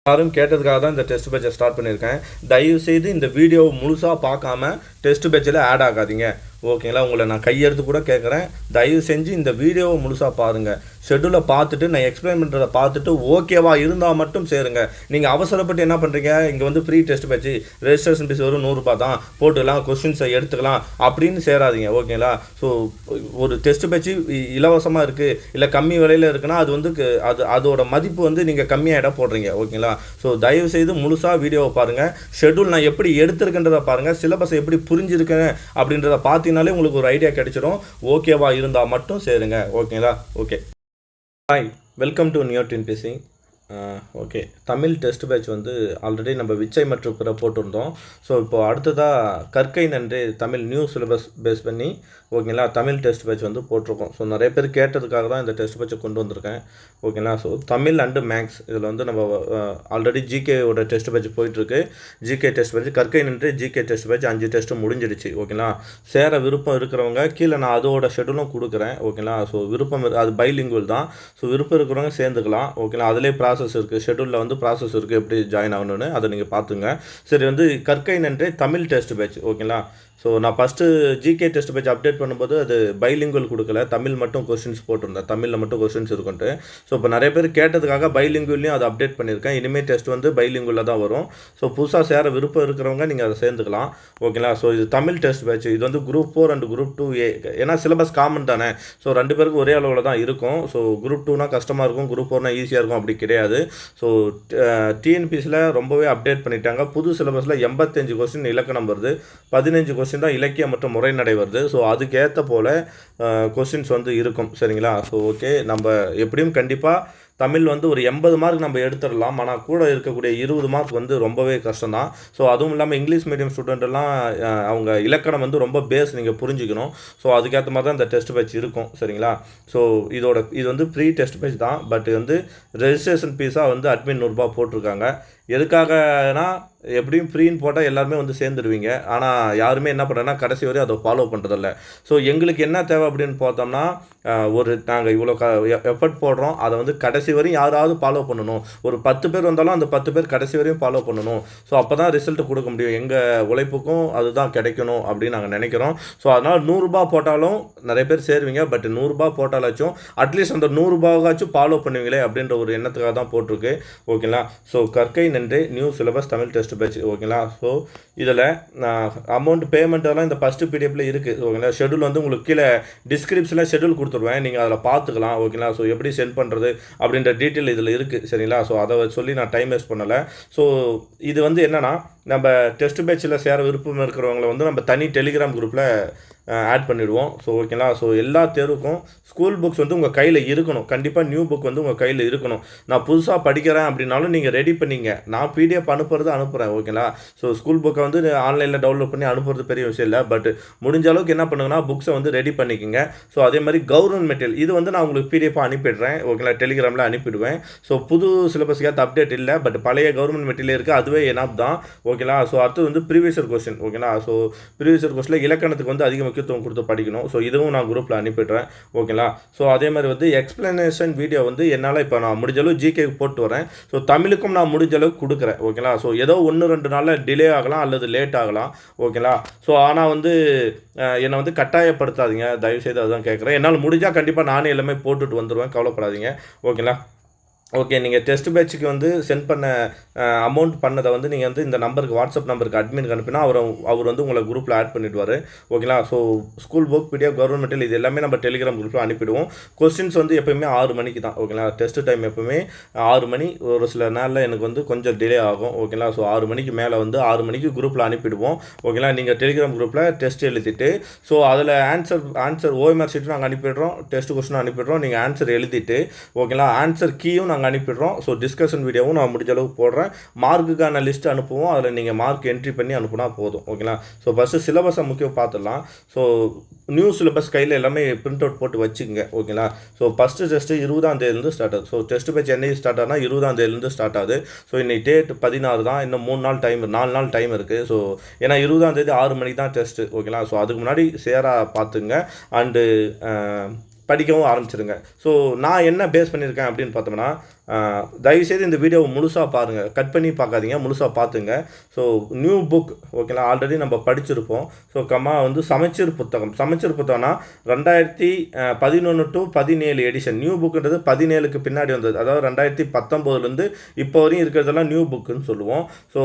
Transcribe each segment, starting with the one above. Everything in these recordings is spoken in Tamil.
யாரும் கேட்டதுக்காக தான் இந்த டெஸ்ட் பேட்சை ஸ்டார்ட் பண்ணியிருக்கேன். தயவுசெய்து இந்த வீடியோவை முழுசாக பார்க்காம டெஸ்ட் பேட்சில் ஆட் ஆகாதீங்க. ஓகேங்களா? உங்களை நான் கையெடுத்து கூட கேட்குறேன். தயவு செஞ்சு இந்த வீடியோவை முழுசாக பாருங்கள். ஷெட்யூலை பார்த்துட்டு நான் எக்ஸ்பிளைன் பண்ணுறதை பார்த்துட்டு ஓகேவா இருந்தால் மட்டும் சேருங்க. நீங்கள் அவசரப்பட்டு என்ன பண்ணுறீங்க, இங்கே வந்து free test batch registration fees வரும் 100 தான், போட்டுக்கலாம், கொஸ்டின்ஸை எடுத்துக்கலாம் அப்படின்னு சேராதீங்க. ஓகேங்களா? ஸோ ஒரு டெஸ்ட் பேட்ச் இலவசமாக இருக்குது இல்லை கம்மி விலையில் இருக்குன்னா அது வந்து அதோட மதிப்பு வந்து நீங்கள் கம்மியாக இடம் போடுறீங்க. ஓகேங்களா? ஸோ தயவுசெய்து முழுசாக வீடியோவை பாருங்கள். ஷெட்யூல் நான் எப்படி எடுத்துருக்கின்றதை பாருங்கள். சிலபஸை எப்படி புரிஞ்சிருக்கேன் அப்படின்றத பார்த்தீங்கனாலே உங்களுக்கு ஒரு ஐடியா கிடைச்சிடும். ஓகேவா இருந்தால் மட்டும் சேருங்க. ஓகேங்களா? Okay, hi, welcome to new TNPSC. Okay, Tamil test batch வந்து ஆல்ரெடி நம்ம விச்சை மற்றும் பிற போட்டிருந்தோம். ஸோ இப்போது அடுத்ததாக கற்கை நன்றே தமிழ் நியூ சிலபஸ் பேஸ் பண்ணி ஓகேங்களா தமிழ் டெஸ்ட் பேட்ச் வந்து போட்டிருக்கோம். ஸோ நிறைய பேர் கேட்டதுக்காக தான் இந்த டெஸ்ட் பேட்சை கொண்டு வந்திருக்கேன். ஓகேங்களா? ஸோ தமிழ் அண்டு மேக்ஸ் இதில் வந்து நம்ம ஆல்ரெடி ஜிகேவோட டெஸ்ட் பேட்ச் போயிட்டுருக்கு. ஜிகே டெஸ்ட் பேட்ச் கற்கை நன்றே ஜிகே டெஸ்ட் பேட்ச் 5 டெஸ்ட்டு முடிஞ்சிடுச்சு. ஓகேங்களா? சேர விருப்பம் இருக்கிறவங்க கீழே நான் அதோட ஷெட்யூலும் கொடுக்குறேன். ஓகேங்களா? ஸோ விருப்பம் அது பைலிங்குவல் தான். ஸோ விருப்பம் இருக்கிறவங்க சேர்ந்துக்கலாம். ஓகேங்களா? அதிலே ப்ராசஸ் இருக்குது, ஷெட்யூலில் வந்து ப்ராசஸ் இருக்குது எப்படி ஜாயின் ஆகணும்னு, அதை நீங்கள் பார்த்துங்க. சரி, வந்து கற்கை நன்றே தமிழ் டெஸ்ட் பேட்ச். ஓகேங்களா? ஸோ நான் first GK test patch update பண்ணும்போது அது பைலிங்குவல் கொடுக்கல, தமிழ் மட்டும் கொஸ்டின்ஸ் போட்டிருந்தேன், தமிழில் மட்டும் கொஸ்டின்ஸ் இருக்குன்ட்டு. ஸோ இப்போ நிறைய பேர் கேட்டதுக்காக பைலிங்குவல்லையும் அதை அப்டேட் பண்ணியிருக்கேன். இனிமேல் டெஸ்ட் வந்து பைலிங்குவலில் தான் வரும். ஸோ புதுசாக சேர விருப்பம் இருக்கிறவங்க நீங்கள் அதை சேர்ந்துக்கலாம். ஓகேங்களா? ஸோ இது தமிழ் டெஸ்ட் பேட்ச். இது வந்து குரூப் 4 அண்ட் குரூப் 2A. ஏன்னா சிலபஸ் காமன் தானே. ஸோ 2 பேருக்கும் ஒரே அளவில் தான் இருக்கும். ஸோ குரூப் 2னா கஷ்டமாக இருக்கும், குரூப் 4னா ஈஸியாக இருக்கும். அப்படி கிடையாது. ஸோ டிஎன்பிஎஸ்சியில் ரொம்பவே அப்டேட் பண்ணிட்டாங்க. புது சிலபஸில் 85 கொஸ்டின் இலக்கணம் வருது, 15 கொஸ்டின் தான் இலக்கியம் மற்றும் முறைநடை வருது. ஸோ அதுக்கேற்ற போல் கொஸ்டின்ஸ் வந்து இருக்கும். சரிங்களா? ஸோ ஓகே, நம்ம எப்படியும் கண்டிப்பாக தமிழ் வந்து ஒரு 80 மார்க் நம்ம எடுத்துடலாம். ஆனால் கூட இருக்கக்கூடிய 20 மார்க் வந்து ரொம்பவே கஷ்டம் தான். ஸோ அதுவும் இல்லாமல் இங்கிலீஷ் மீடியம் ஸ்டூடெண்ட்டெல்லாம் அவங்க இலக்கணம் வந்து ரொம்ப பேஸ் நீங்கள் புரிஞ்சுக்கணும். ஸோ அதுக்கேற்ற மாதிரி தான் இந்த டெஸ்ட் பேட்ச் இருக்கும். சரிங்களா? ஸோ இது வந்து ப்ரீ டெஸ்ட் பேட்ச் தான். பட் வந்து ரெஜிஸ்ட்ரேஷன் ஃபீஸாக வந்து அட்மின் 100 போட்டிருக்காங்க. எதுக்காகனா எப்படியும் ஃப்ரீன்னு போட்டால் எல்லாருமே வந்து சேர்ந்துடுவீங்க. ஆனால் யாருமே என்ன பண்ணுறேன்னா கடைசி வரையும் அதை ஃபாலோ பண்ணுறதில்ல. ஸோ எங்களுக்கு என்ன தேவை அப்படின்னு பார்த்தோம்னா, நாங்கள் இவ்வளோ எஃபர்ட் போடுறோம், அதை வந்து கடைசி வரையும் யாராவது ஃபாலோ பண்ணணும். ஒரு 10 பேர் வந்தாலும் அந்த 10 பேர் கடைசி வரையும் ஃபாலோ பண்ணணும். ஸோ அப்போ தான் ரிசல்ட் கொடுக்க முடியும். எங்கள் உழைப்புக்கும் அதுதான் கிடைக்கணும் அப்படின்னு நாங்கள் நினைக்கிறோம். ஸோ அதனால் 100 போட்டாலும் நிறைய பேர் சேருவீங்க. பட் 100 போட்டாலாச்சும் அட்லீஸ்ட் அந்த 100 ஃபாலோ பண்ணுவீங்களே அப்படின்ற ஒரு எண்ணத்துக்காக தான் போட்டிருக்கு. ஓகேங்களா? ஸோ கற்கை நன்றே new syllabus Tamil test batch. ஓகேங்களா? ஸோ இதில் அமௌண்ட் பேமெண்ட்டெல்லாம் இந்த ஃபஸ்ட்டு பிடிஎஃப்பில் இருக்குது. ஓகேங்களா? ஷெட்யூல் வந்து உங்களுக்கு கீழே டிஸ்கிரிப்ஷனில் ஷெட்யூல் கொடுத்துருவேன், நீங்கள் அதில் பார்த்துக்கலாம். ஓகேங்களா? ஸோ எப்படி சென்ட் பண்ணுறது அப்படின்ற டீட்டெயில் இதில் இருக்குது. சரிங்களா? ஸோ அதை சொல்லி நான் டைம் வேஸ்ட் பண்ணலை. ஸோ இது வந்து என்னென்னா, நம்ம டெஸ்ட் பேட்சில் சேர விருப்பம் இருக்கிறவங்களை வந்து நம்ம தனி டெலிகிராம் குரூப்பில் ஆட் பண்ணிவிடுவோம். ஸோ ஓகேங்களா? ஸோ எல்லா தேர்வுக்கும் ஸ்கூல் புக்ஸ் வந்து உங்கள் கையில் இருக்கணும். கண்டிப்பாக நியூ புக் வந்து உங்கள் கையில் இருக்கணும். நான் புதுசாக படிக்கிறேன் அப்படின்னாலும் நீங்கள் ரெடி பண்ணிங்க. நான் பிடிஎஃப் அனுப்புகிறேன். ஓகேங்களா? ஸோ ஸ்கூல் புக்கை வந்து ஆன்லைனில் டவுன்லோட் பண்ணி அனுப்புறது பெரிய விஷயம் இல்லை. பட் முடிஞ்ச அளவுக்கு என்ன பண்ணுங்கன்னா புக்ஸை வந்து ரெடி பண்ணிக்கோங்க. ஸோ அதே மாதிரி கவர்மெண்ட் மெட்டீரியல் இது வந்து நான் உங்களுக்கு பிடிஎஃபாக அனுப்பிடுறேன். ஓகேங்களா? டெலிகிராமில் அனுப்பிடுவேன். ஸோ புது சிலபஸ்க்கு ஏற்ற அப்டேட் இல்லை, பட் பழைய கவர்மெண்ட் மெட்டீரியல் இருக்குது, அதுவே எனாப் தான். ஓகேங்களா? ஸோ அடுத்து வந்து ப்ரீவியஸ் இயர் கொஸ்டின். ஓகேங்களா? ஸோ ப்ரீவியஸ் இயர் கொஸ்டினில் இலக்கணத்துக்கு வந்து அதிக முக்கியத்துவம் கொடுத்து படிக்கணும். ஸோ இதுவும் நான் குரூப்பில் அனுப்பிடுறேன். ஓகேங்களா? ஸோ அதே மாதிரி வந்து எக்ஸ்பிளனேஷன் வீடியோ வந்து என்னால் இப்போ நான் முடிஞ்ச அளவு ஜிகேக்கு போட்டு வரேன். ஸோ தமிழுக்கும் நான் முடிஞ்ச அளவுக்கு கொடுக்குறேன். ஓகேங்களா? ஸோ ஏதோ 1-2 நாளில் டிலே ஆகலாம் அல்லது லேட் ஆகலாம். ஓகேங்களா? ஸோ ஆனால் வந்து என்னை வந்து கட்டாயப்படுத்தாதீங்க, தயவுசெய்து அதுதான் கேட்குறேன். என்னால் முடிஞ்சால் கண்டிப்பாக நானே எல்லாமே போட்டுட்டு வந்துடுவேன், கவலைப்படாதீங்க. ஓகேங்களா? ஓகே, நீங்கள் டெஸ்ட் பேட்சுக்கு வந்து சென்ட் பண்ண அமௌண்ட் பண்ணதை வந்து நீங்கள் வந்து இந்த நம்பருக்கு வாட்ஸ்அப் நம்பருக்கு அட்மினுக்கு அனுப்பினா அவர் வந்து உங்களை குரூப்பில் ஆட் பண்ணிவிடுவார். ஓகேங்களா? So school book PDF government material இது எல்லாமே நம்ம டெலிகிராம் குரூப்பில் அனுப்பிடுவோம். கொஸ்டின்ஸ் வந்து எப்போயுமே 6 மணிக்கு தான். ஓகேங்களா? டெஸ்ட் டைம் எப்போவுமே 6 மணி. ஒரு சில நாளில் எனக்கு வந்து கொஞ்சம் டிலே ஆகும். ஓகேங்களா? ஸோ 6 மணிக்கு மேலே வந்து 6 மணிக்கு குரூப்பில் அனுப்பிடுவோம். ஓகேங்களா? நீங்கள் டெலிகிராம் குரூப்பில் டெஸ்ட் எழுதிட்டு ஸோ அதில் ஆன்சர் ஓஎம்ஆர் ஷீட்டும் நாங்கள் அனுப்பிடுறோம், டெஸ்ட் கொஸ்டினும் அனுப்பிடுறோம். நீங்கள் ஆன்சர் எழுதிட்டு ஓகேங்களா ஆன்சர் கீயும் நாங்கள் அனுப்பிடுறோம். ஸோ டிஸ்கஷன் வீடியோவும் நான் முடிஞ்ச அளவுக்கு போடுறேன். மார்க்குக்கான லிஸ்ட் அனுப்புவோம், அதில் நீங்கள் மார்க் என்ட்ரி பண்ணி அனுப்புனா போதும். ஓகேங்களா? ஸோ ஃபஸ்ட்டு சிலபஸை முக்கியம் பார்த்துடலாம். ஸோ நியூ சிலபஸ் கையில் எல்லாமே பிரிண்ட் அவுட் போட்டு வச்சுக்கோங்க. ஓகேங்களா? ஸோ ஃபஸ்ட்டு டெஸ்ட்டு 20ஆம் தேதியிலேருந்து ஸ்டார்ட் ஆகுது. ஸோ டெஸ்ட் பேட்ச் என்னைக்கு ஸ்டார்ட் ஆகுனா 20ஆம் தேதியிலேருந்து ஸ்டார்ட் ஆகுது. ஸோ இன்னைக்கு டேட் 16 தான். இன்னும் 4 நாள் டைம் இருக்குது. ஸோ ஏன்னா 20ஆம் தேதி 6 மணிக்கு தான் டெஸ்ட்டு. ஓகேங்களா? ஸோ அதுக்கு முன்னாடி பார்த்துங்க அண்டு படிக்கவும் ஆரம்பிச்சிருங்க. ஸோ நான் என்ன பேஸ் பண்ணியிருக்கேன் அப்படின்னு பார்த்தோம்னா, தயவுசெய்து இந்த வீடியோவை முழுசாக பாருங்கள், கட் பண்ணி பார்க்காதீங்க, முழுசாக பார்த்துங்க. ஸோ நியூ புக் ஓகேங்களா, ஆல்ரெடி நம்ம படிச்சிருப்போம். ஸோ வந்து சமச்சீர் புத்தகம்னா 2011 to 17 எடிஷன். நியூ புக்குன்றது 17க்கு பின்னாடி வந்தது, அதாவது 2019 இப்போ வரையும் இருக்கிறதெல்லாம் நியூ புக்குன்னு சொல்லுவோம். ஸோ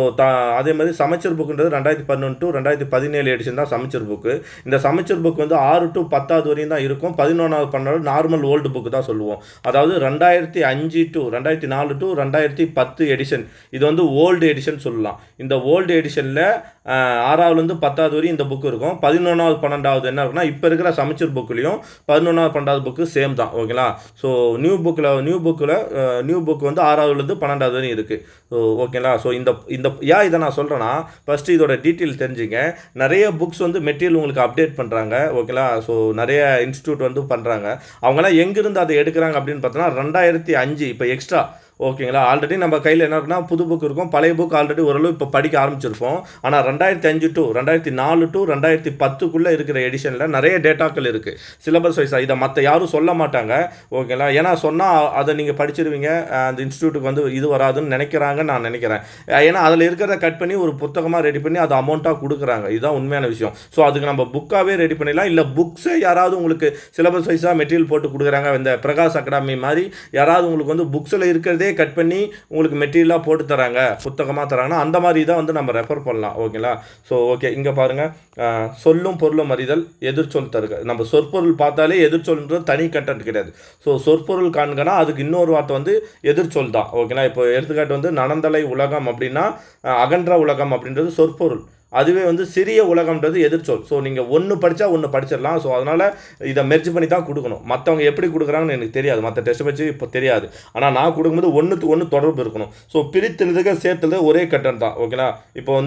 அதே மாதிரி சமச்சீர் புக்குன்றது 2011 to 2017 எடிஷன் தான் சமச்சீர் புக்கு. இந்த சமச்சீர் புக் 6 to 10 வரையும் தான் இருக்கும். 11வது 12 நார்மல் ஓல்டு புக்கு தான் சொல்லுவோம். அதாவது 2005 to 2004 to 2010 எடிஷன், இது ஓல்டு எடிஷன் சொல்லலாம். இந்த ஓல்டு எடிஷனில் 6வது 10வது வரையும் இந்த புக்கு இருக்கும். 11வது 12வது என்ன இருக்குன்னா இப்போ இருக்கிற சமச்சீர் புக்லேயும் 11வது 12வது புக்கு சேம் தான் ஓகேங்களா. ஸோ நியூ புக் 6வது 12வது வரையும் இருக்குது. ஸோ ஓகேங்களா. ஸோ இந்த இதை நான் சொல்கிறேன்னா ஃபஸ்ட்டு இதோட டீட்டெயில் தெரிஞ்சுங்க. நிறைய புக்ஸ் மெட்டீரியல் உங்களுக்கு அப்டேட் பண்ணுறாங்க ஓகேங்களா. ஸோ நிறைய இன்ஸ்டியூட் பண்ணுறாங்க. அவங்களாம் எங்கேருந்து அதை எடுக்கிறாங்க அப்படின்னு பார்த்தோன்னா 2005 இப்போ எக்ஸ்ட்ரா ஓகேங்களா. ஆல்ரெடி நம்ம கையில் என்ன இருக்குன்னா புது புக் இருக்கும், பழைய புக் ஆல்ரெடி ஓரளவு இப்போ படிக்க ஆரம்பிச்சிருப்போம். ஆனால் 2005 to 2004 to 2010 இருக்கிற எடிஷனில் நிறைய டேட்டாக்கள் இருக்குது சிலபஸ் வைஸாக. இதை மற்ற யாரும் சொல்ல மாட்டாங்க ஓகேங்களா. ஏன்னா சொன்னால் அதை நீங்கள் படிச்சிருவீங்க, அந்த இன்ஸ்டியூட்டுக்கு இது வராதுன்னு நினைக்கிறாங்கன்னு நான் நினைக்கிறேன். ஏன்னா அதில் இருக்கிறத கட் பண்ணி ஒரு புத்தகமாக ரெடி பண்ணி அது அமௌண்ட்டாக கொடுக்குறாங்க. இதுதான் உண்மையான விஷயம். ஸோ அதுக்கு நம்ம புக்காகவே ரெடி பண்ணிடலாம். இல்லை புக்ஸே யாராவது உங்களுக்கு சிலபஸ் வைஸாக மெட்டீரியல் போட்டு கொடுக்குறாங்க, இந்த பிரகாஷ் அகாடமி மாதிரி யாராவது உங்களுக்கு புக்ஸில் இருக்கிறதே கட் பண்ணி உங்களுக்கு மெட்டீரியலாக போட்டு தராங்க, புத்தகமாக தராங்கன்னா அந்த மாதிரி தான் நம்ம ரெஃபர் பண்ணலாம் ஓகேங்களா. ஸோ ஓகே, இங்கே பாருங்கள், சொல்லும் பொருளும் அறிதல், எதிர்ச்சொல் தருக. நம்ம சொற்பொருள் பார்த்தாலே எதிர்ச்சொல்ன்றது தனி கண்டென்ட் கிடையாது. ஸோ சொற்பொருள் காண்கனா அதுக்கு இன்னொரு வார்த்தை எதிர்ச்சொல் தான் ஓகேங்களா. இப்போ எடுத்துக்காட்டு நனந்தலை உலகம் அப்படின்னா அகன்ற உலகம் அப்படின்றது சொற்பொருள். அதுவே சிறிய உலகம்ன்றது எதிர்ச்சொல். ஸோ நீங்கள் ஒன்று படித்தா ஒன்று படிச்சிடலாம். ஸோ அதனால் இதை மெர்ஜ் பண்ணி தான் கொடுக்கணும். மற்றவங்க எப்படி கொடுக்குறாங்கன்னு எனக்கு தெரியாது, மற்ற டெஸ்ட் வச்சு இப்போ தெரியாது. ஆனால் நான் கொடுக்கும்போது ஒன்றுக்கு ஒன்று தொடர்பு இருக்கணும். ஸோ பிரித்தெழுதுக சேர்த்தது ஒரே கட்டன் தான் ஓகேங்களா. இப்போ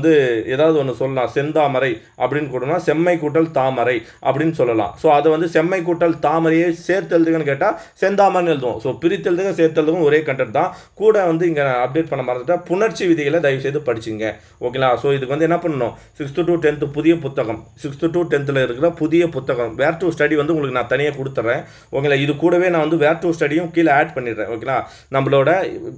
ஏதாவது ஒன்று சொல்லலாம், செந்தாமரை அப்படின்னு கொடுனா செம்மை கூட்டல் தாமரை அப்படின்னு சொல்லலாம். ஸோ அதை செம்மை கூட்டல் தாமரையை சேர்த்தெழுதுகன்னு கேட்டால் செந்தாமரைன்னு எழுதுவோம். ஸோ பிரித்தெழுதுக சேர்த்தெழுதும் ஒரே கட்டன் தான். கூட இங்கே அப்டேட் பண்ண மறந்துட்டால் புணர்ச்சி விதிகளை தயவுசெய்து படிச்சுங்க ஓகேங்களா. ஸோ இதுக்கு என்ன பண்ணணும், 6th to 10th புதிய புத்தகம், 6th to 10th இருக்கிற புதிய புத்தகம் வேர் டு ஸ்டடி உங்களுக்கு நான் தனியாக கொடுத்துட்றேன் ஓகேங்களா. இது கூடவே நான் வேர் டு ஸ்டடியும் கீழே ஆட் பண்ணிடுறேன் ஓகேங்களா. நம்மளோட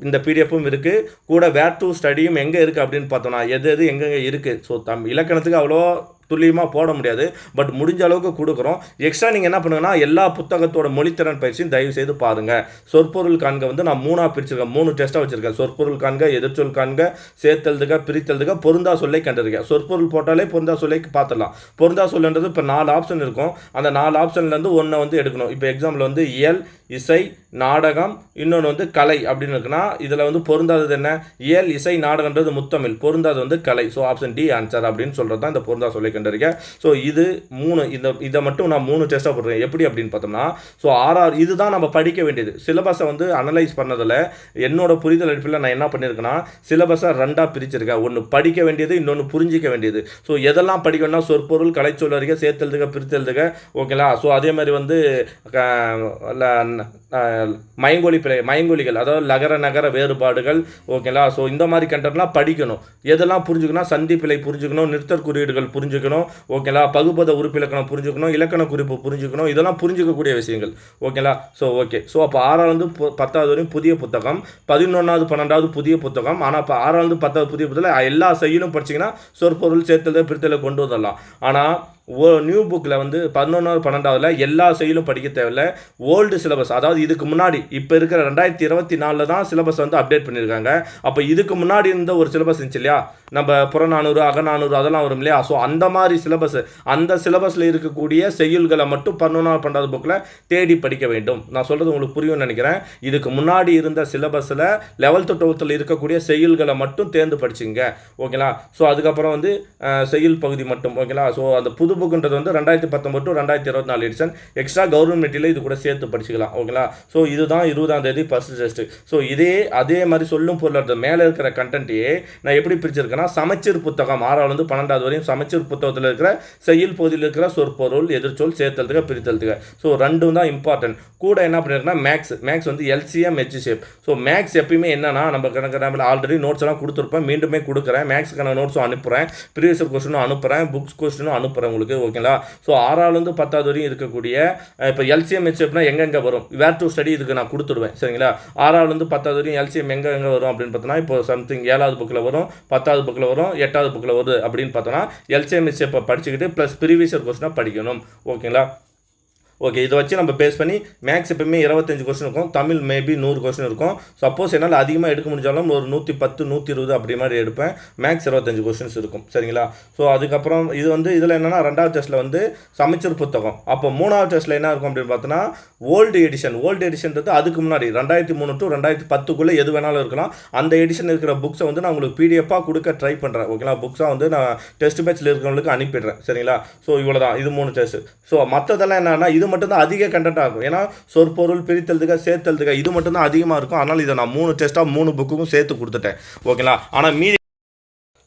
இந்த பிடிஎஃப்பும் இருக்குது, கூட வேர் டு ஸ்டடியும் எங்கே இருக்குது அப்படின்னு பார்த்தோம்னா எது எங்கெங்கே இருக்குது. ஸோ இலக்கணத்துக்கு அவ்வளோ துல்லியமாக போட முடியாது, பட் முடிஞ்ச அளவுக்கு கொடுக்குறோம். எக்ஸ்ட்ரா நீங்கள் என்ன பண்ணுங்கன்னா எல்லா புத்தகத்தோட மொழித்திறன் பயிற்சியும் தயவு செய்து பாருங்கள். சொற்பொருள் காண்க நான் 3ஆக பிரிச்சிருக்கேன், 3 டெஸ்ட்டாக வச்சுருக்கேன். சொற்பொருள் காண்க, எதிர்ச்சொல் காண்க, சேர்த்தெழுதுக, பிரித்தெழுதுக, பொருந்தா சொல்லை கண்டிருக்கேன். சொற்பொருள் போட்டாலே பொருந்தா சொல்லைக்கு பார்த்துடலாம். பொருந்தா சொல்லுன்றது இப்போ 4 ஆப்ஷன் இருக்கும். அந்த 4 ஆப்ஷன்லேருந்து ஒன்றை எடுக்கணும். இப்போ எக்ஸாம்பிள் இயல், இசை, நாடகம், இன்னொன்று கலை அப்படின்னு இருக்குன்னா இதில் பொருந்தாதது என்ன, இயல், இசை, நாடகன்றது முத்தமிழ், பொருந்தாது கலை. ஸோ ஆப்ஷன் டி ஆன்சர் அப்படின்னு சொல்கிறது தான் இந்த பொருந்தா சொல்லை கண்டிருக்கேன். ஸோ இது 3, இதை மட்டும் நான் 3 டெஸ்ட்டாக போடுறேன். எப்படி அப்படின்னு பார்த்தோம்னா, ஸோ இதுதான் நம்ம படிக்க வேண்டியது. சிலபஸை அனலைஸ் பண்ணதில் என்னோட புரிதல் அடிப்பில் நான் என்ன பண்ணியிருக்கேன்னா சிலபஸை 2ஆக பிரிச்சிருக்கேன். ஒன்று படிக்க வேண்டியது, இன்னொன்று புரிஞ்சிக்க வேண்டியது. ஸோ எதெல்லாம் படிக்கணும்னா சொற்பொருள், கலைச்சொல் அறிக்கை, சேர்த்தெழுதுக, பிரித்தெழுதுக ஓகேங்களா. ஸோ அதே மாதிரி மயங்கொலிகள், அதாவது லகர நகர வேறுபாடுகள் ஓகேங்களா. ஸோ இந்த மாதிரி கண்டென்ட்லாம் படிக்கணும். எதெல்லாம் புரிஞ்சுக்கணும், சந்திப்பிழை புரிஞ்சுக்கணும், நிறுத்தற் குறியீடுகள் புரிஞ்சுக்கணும் ஓகேங்களா, பகுபத உறுப்பிலக்கணம் புரிஞ்சுக்கணும், இலக்கண குறிப்பு புரிஞ்சுக்கணும். இதெல்லாம் புரிஞ்சிக்கக்கூடிய விஷயங்கள் ஓகேங்களா. So okay. ஸோ அப்போ 6வது 10வது வரையும் புதிய புத்தகம், 11வது 12வது புதிய புத்தகம். ஆனால் இப்போ 6வது 10வது புதிய புத்தகம் எல்லா செய்யலும் படிச்சிங்கன்னா சொற்பொருள், சேர்த்தெழுதுக, பிரித்தெழுதுக கொண்டு வரலாம். ஆனால் நியூ புக்கில் 11வது 12வதுல எல்லா செயலும் படிக்க தேவையில்லை. ஓல்டு சிலபஸ், அதாவது இதுக்கு முன்னாடி இப்போ இருக்கிற 2024 தான் சிலபஸ் அப்டேட் பண்ணியிருக்காங்க. அப்போ இதுக்கு முன்னாடி இருந்த ஒரு சிலபஸ் இருந்துச்சு இல்லையா, நம்ம புறநானூறு, அகநானூறு அதெல்லாம் வரும் இல்லையா. ஸோ அந்த மாதிரி சிலபஸ், அந்த சிலபஸில் இருக்கக்கூடிய செய்யுள்களை மட்டும் 11வது 12வது புக்கில் தேடி படிக்க வேண்டும். நான் சொல்கிறது உங்களுக்கு புரியும்னு நினைக்கிறேன். இதுக்கு முன்னாடி இருந்த சிலபஸில் 11th 12th இருக்கக்கூடிய செய்யுள்களை மட்டும் தேர்ந்து படிச்சுங்க ஓகேங்களா. ஸோ அதுக்கப்புறம் செய்யுள் பகுதி மட்டும் ஓகேங்களா. ஸோ அந்த புது புக்குன்றது 2019 to 2024 edition. Extra government material இது கூட சேர்த்து படிச்சுக்கலாம் ஓகேங்களா. ஸோ இதுதான் 20ஆம் தேதி ஃபர்ஸ்ட் டெஸ்ட். ஸோ அதே மாதிரி சொல்லும் பொருள் மேலே இருக்கிற கண்டென்ட்டையே நான் எப்படி பிரிச்சிருக்கேன்னா, சமச்சீர் புத்தகம் 6வது 12வது வரையும் சமச்சீர் புத்தகத்தில் இருக்கிற செய்யுள் பகுதியில் இருக்கிற சொற்பொருள், எதிர்ச்சொல், சேர்த்தெழுதுக, பிரித்தெழுதுக. ஸோ 2 தான் இம்பார்ட்டன்ட். கூட என்ன பண்ணிருக்கேன்னா maths LCM, HCF. So maths எப்பயுமே என்னன்னா, நம்ம ஆல்ரெடி நோட்ஸ் எல்லாம் கொடுத்துருப்பேன், மீண்டுமே கொடுக்குறேன். மேக்ஸுக்கான நோட்ஸும் அனுப்புகிறேன், ப்ரீவியஸ் கொஸ்டினும் அனுப்புகிறேன், புக்ஸ் கொஸ்டினும் அனுப்புகிறேன் உங்களுக்கு. உங்களுக்கு. ஓகேங்களா? ஸோ 6ஆவதுலேருந்து 10வது வரையும் இருக்கக்கூடிய இப்போ எல்சிஎம் ஹெச்எஃப்னா எங்கெங்கே வரும், வேர் டு ஸ்டடி இதுக்கு நான் கொடுத்துடுவேன். சரிங்களா? 6ஆவதுலேருந்து 10வது வரையும் எல்சிஎம் எங்கே வரும் அப்படின்னு பார்த்தோன்னா, இப்போ சம்திங் 7வது புக்கில் வரும், 10வது புக்கில் வரும், 8வது புக்கில் வருது அப்படின்னு பார்த்தோன்னா எல்சிஎம் ஹெச்எஃப் படிச்சுக்கிட்டு ப்ளஸ் ப்ரீவியஸ் இயர் கொஸ்டினாக படிக்கணும். ஓகேங்களா? ஓகே, இதை வச்சு நம்ம பேஸ் பண்ணி மேக்ஸ் எப்பவுமே 25 கொஸ்டின் இருக்கும், தமிழ் மேபி 100 கொஸ்டின் இருக்கும். சப்போஸ் என்னால் அதிகமாக எடுக்க முடிஞ்சாலும் ஒரு 110 120 அப்படி மாதிரி எடுப்பேன். மேக்ஸ் 25 கொஸ்டின்ஸ் இருக்கும். சரிங்களா? ஸோ அதுக்கப்புறம் இது வந்து இதில் என்னென்னா 2வது டெஸ்ட்டில் வந்து சமச்சீர் புத்தகம். அப்போ 3வது டெஸ்ட்டில் என்ன இருக்கும் அப்படின்னு பார்த்தோன்னா ஓல்டு எடிஷன்றது அதுக்கு முன்னாடி 2003 to 2010 எது வேணாலும் இருக்கலாம். அந்த எடிஷன் இருக்கிற புக்ஸை வந்து நான் உங்களுக்கு பிடிஎஃபாக கொடுக்க ட்ரை பண்ணுறேன். ஓகேங்களா? புக்ஸாக வந்து நான் டெஸ்ட் பேட்சில் இருக்கிறவங்களுக்கு அனுப்பிடுறேன். சரிங்களா? ஸோ இவ்வளோ தான், இது 3 டெஸ்ட். ஸோ மற்றதெல்லாம் என்னன்னா இது மட்டும்தான் அதிக கண்டென்ட்டாக இருக்கும். ஏன்னா சொற்பொருள், பிரித்தெழுதுக, சேர்த்தெழுதுக இது மட்டும்தான் அதிகமாக இருக்கும். அதனால் இதை நான் 3 டெஸ்ட்டாக 3 புக்குக்கும் சேர்த்து கொடுத்துட்டேன். ஓகேங்களா? ஆனால் மீதி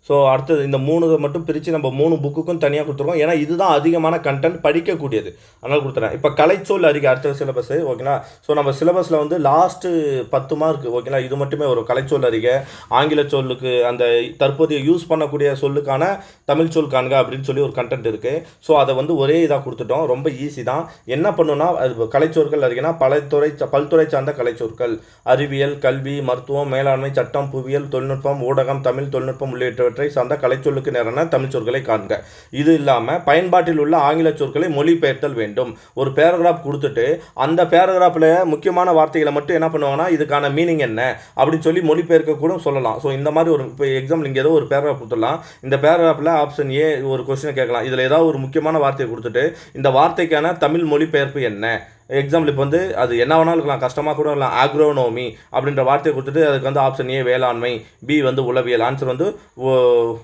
ஸோ அடுத்தது இந்த 3 மட்டும் பிரித்து நம்ம 3 புக்குக்கும் தனியாக கொடுத்துருக்கோம். ஏன்னா இதுதான் அதிகமான கண்டென்ட் படிக்கக்கூடியது, அதனால் கொடுத்துறேன். இப்போ கலைச்சொல் அறிக்கை அடுத்த சிலபஸ். ஓகேங்களா? ஸோ நம்ம சிலபஸில் வந்து லாஸ்ட்டு 10 மார்க். ஓகேங்களா? இது மட்டுமே ஒரு கலைச்சொல் அறிக்கை, ஆங்கில சொல்லுக்கு அந்த தற்போதைய யூஸ் பண்ணக்கூடிய சொல்லுக்கான தமிழ் சொல் காண்க அப்படின்னு சொல்லி ஒரு கண்டென்ட் இருக்குது. ஸோ அதை வந்து ஒரே இதாக கொடுத்துட்டோம். ரொம்ப ஈஸி தான். என்ன பண்ணுன்னா அது கலைச்சொற்கள் அறிக்கைனா பல்துறை சார்ந்த கலைச்சொற்கள், அறிவியல், கல்வி, மருத்துவம், மேலாண்மை, சட்டம், புவியியல், தொழில்நுட்பம், ஊடகம், தமிழ், தொழில்நுட்பம் உள்ளிட்ட சார்ந்த கலைச்சொல்லுக்கு நேரான தமிழ் சொற்களை காண்க. இது இல்லாமல் பயன்பாட்டில் உள்ள ஆங்கில சொற்களை மொழிபெயர்த்தல் வேண்டும். ஒரு பேராகிராஃப் கொடுத்துட்டு அந்த பேராகிராஃபில் முக்கியமான வார்த்தைகளை மட்டும் என்ன பண்ணுவாங்கன்னா இதுக்கான மீனிங் என்ன அப்படின்னு சொல்லி மொழிபெயர்க்க கூட சொல்லலாம். ஸோ இந்த மாதிரி ஒரு இப்போ எக்ஸாம்பிள் இங்கே ஏதோ ஒரு பேராகிராஃப் கொடுத்துடலாம். இந்த பேராகிராஃபில் ஆப்ஷன் ஏ ஒரு கொஸ்டினை கேட்கலாம். இதில் ஏதாவது ஒரு முக்கியமான வார்த்தையை கொடுத்துட்டு இந்த வார்த்தைக்கான தமிழ் மொழிபெயர்ப்பு என்ன. எக்ஸாம்பிள் இப்போ வந்து அது என்ன வேணாலும் இருக்கலாம், கஷ்டமாக கூட இருக்கலாம். ஆக்ரோனோமி அப்படின்ற வார்த்தையை கொடுத்துட்டு அதுக்கு வந்து ஆப்ஷன் ஏ வேளாண்மை, பி வந்து உளவியல், ஆன்சர் வந்து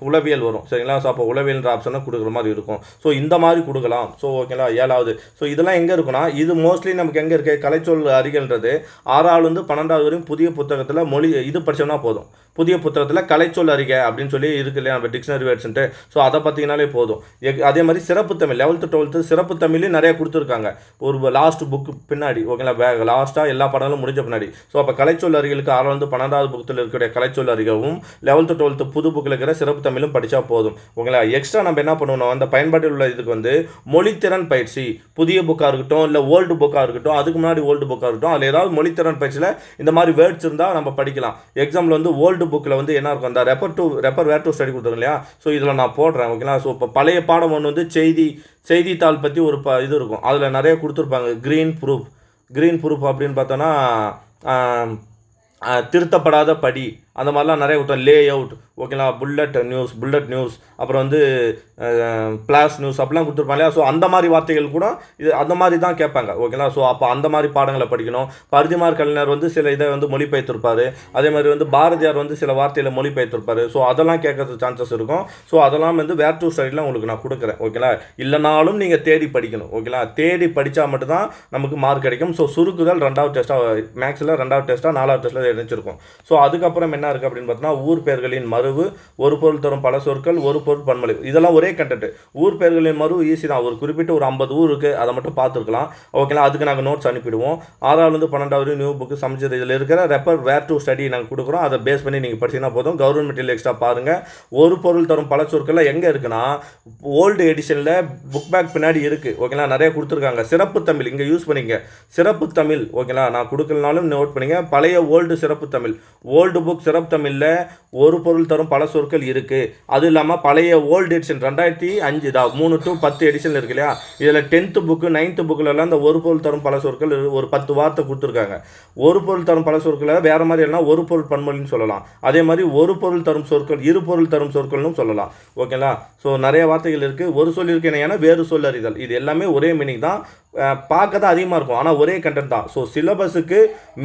உளவியல் வரும். சரிங்களா? ஸோ அப்போ உளவியல்ன்ற ஆப்ஷனை கொடுக்குற மாதிரி இருக்கும். ஸோ இந்த மாதிரி கொடுக்கலாம். ஸோ ஓகேங்களா? 7வது. ஸோ இதெல்லாம் எங்கே இருக்குன்னா இது மோஸ்ட்லி நமக்கு எங்கே இருக்குது, கலைச்சொல் அறிக்கைன்றது 6ஆவதுலேருந்து 12வது வரையும் புதிய புத்தகத்தில் மொழி இது படித்தோம்னா போதும். புதிய புத்தகத்தில் கலைச்சொல் அறிக்கை அப்படின்னு சொல்லி இருக்கு இல்லையா நம்ம டிக்ஷனரி வேர்ட்ஸ்ன்ட்டு. ஸோ அதை பார்த்தீங்கன்னாலே போதும். அதே மாதிரி சிறப்பு தமிழ் 11th 12th சிறப்பு தமிழ்லேயும் நிறைய கொடுத்துருக்காங்க ஒரு லாஸ்ட் புக்கு பின்னாடி. ஓகேங்களா? லாஸ்ட்டாக எல்லா பாடங்களும் முடிஞ்ச பின்னாடி. ஸோ அப்போ கலைச்சொல் அறிகளுக்கு 6வது 12வது புக்கில் இருக்கக்கூடிய கலைச்சொல் அறிகவும் 11th 12th புது புக்கில் இருக்கிற சிறப்பு தமிழும் படித்தா போதும். ஓகேங்களா? எக்ஸ்ட்ரா நம்ம என்ன பண்ணணும், அந்த பயன்பாட்டில் உள்ள இதுக்கு வந்து மொழித்திறன் பயிற்சி புதிய புக்காக இருக்கட்டும், இல்லை ஓல்டு புக்காக இருக்கட்டும், அதுக்கு முன்னாடி ஓல்டு புக்காக இருக்கட்டும், அதில் ஏதாவது மொழித்திறன் பயிற்சியில் இந்த மாதிரி வேர்ட்ஸ் இருந்தால் நம்ம படிக்கலாம். எக்ஸாம்பிள் வந்து ஓல்டு புக்கில் வந்து என்ன இருக்கும், அந்த ரெப்பர் வேர் டு ஸ்டடி கொடுத்துருங்க இல்லையா? ஸோ இதில் நான் போடுறேன். ஓகேங்களா? ஸோ இப்போ பழைய பாடம் ஒன்று வந்து செய்தித்தாள் பற்றி ஒரு இது இருக்கும். அதில் நிறைய கொடுத்துருப்பாங்க. க்ரீன் ப்ரூஃப் அப்படின்னு பார்த்தோன்னா திருத்தப்படாத படி அந்த மாதிரிலாம் நிறைய கொடுத்தோம். Lay out. ஓகேங்களா? புல்லட் நியூஸ் அப்புறம் வந்து பிளாஸ் நியூஸ் அப்படிலாம் கொடுத்துருப்பாங்க இல்லையா? ஸோ அந்த மாதிரி வார்த்தைகள் கூட இது அந்த மாதிரி தான் கேட்பாங்க. ஓகேங்களா? ஸோ அப்போ அந்த மாதிரி பாடங்களை படிக்கணும். பரிதிமார் கலைஞர் வந்து சில இதை வந்து மொழிபெயர்த்திருப்பார். அதே மாதிரி வந்து பாரதியார் வந்து சில வார்த்தைகளை மொழிபெயர்த்திருப்பார். ஸோ அதெல்லாம் கேட்கறதுக்கு சான்சஸ் இருக்கும். ஸோ அதெல்லாம் வந்து வேர் டு ஸ்டடியில் உங்களுக்கு நான் கொடுக்குறேன். ஓகேங்களா? இல்லைனாலும் நீங்கள் தேடி படிக்கணும். ஓகேங்களா? தேடி படித்தா மட்டும்தான் நமக்கு மார்க் கிடைக்கும். ஸோ சுருக்குதல் 2வது டெஸ்ட்டாக மேக்ஸில் 2வது டெஸ்ட்டாக 4வது டெஸ்ட்டில் இணைச்சிருக்கும். ஸோ அதுக்கப்புறம் என்ன இருக்குது அப்படின்னு பார்த்தோன்னா ஊர் பெயர்களின் மருவு, ஒரு பொருள் தரும் பல சொற்கள், ஒரு பொருள் பன்மொழி, இதெல்லாம் ஒரே கண்டென்ட். ஊர் பெயர்களின் மருவு ஈஸி தான். ஒரு குறிப்பிட்ட ஒரு 50 ஊர் இருக்குது, அதை மட்டும் பார்த்துருக்கலாம். ஓகேங்களா? அதுக்கு நாங்கள் நோட்ஸ் அனுப்பிடுவோம். 6ஆவதுலேருந்து 12வது நியூ புக்கு சமைச்சது இதில் இருக்கிற ரெப்பர் வேர் டு ஸ்டடி நாங்கள் கொடுக்குறோம். அதை பேஸ் பண்ணி நீங்கள் படிச்சிங்கன்னா போதும். கவர்மெண்ட் மெட்டீரியல் எக்ஸ்ட்ரா பாருங்கள். ஒரு பொருள் தரும் பல சொற்கள்லாம் எங்கே இருக்குன்னா ஓல்டு எடிஷனில் புக் பேக் பின்னாடி இருக்குது. ஓகேங்களா? நிறைய கொடுத்துருக்காங்க. சிறப்பு தமிழ் இங்கே யூஸ் பண்ணிங்க. சிறப்பு தமிழ் ஓகேங்களா? நான் கொடுக்கலனாலும் நோட் பண்ணிங்க. பழைய ஓல்டு சிறப்பு தமிழ், ஓல்டு புக் சிறப்பு தமிழில் ஒரு பொருள் தரும் பல சொற்கள் இருக்குது. அது இல்லாமல் பழைய ஓல்டு எடிஷன் 2005 தான் 3 to 10 எடிஷன் இருக்கு இல்லையா? இதில் 10th புக்கு 9th புக்கிலலாம் இந்த ஒரு பொருள் தரும் பல சொற்கள் ஒரு 10 வார்த்தை கொடுத்துருக்காங்க. ஒரு பொருள் தரும் பல சொற்களை வேறு மாதிரி இல்லைனா ஒரு பொருள் பன்மொழின்னு சொல்லலாம். அதே மாதிரி ஒரு பொருள் தரும் சொற்கள், இரு பொருள் தரும் சொற்கள்னு சொல்லலாம். ஓகேங்களா? ஸோ நிறைய வார்த்தைகள் இருக்குது. ஒரு சொல் இருக்கு என்ன, வேறு சொல் அறிதல், இது எல்லாமே ஒரே மீனிங் தான். பார்க்க தான் அதிகமாக இருக்கும், ஆனால் ஒரே கண்டென்ட் தான். ஸோ சிலபஸுக்கு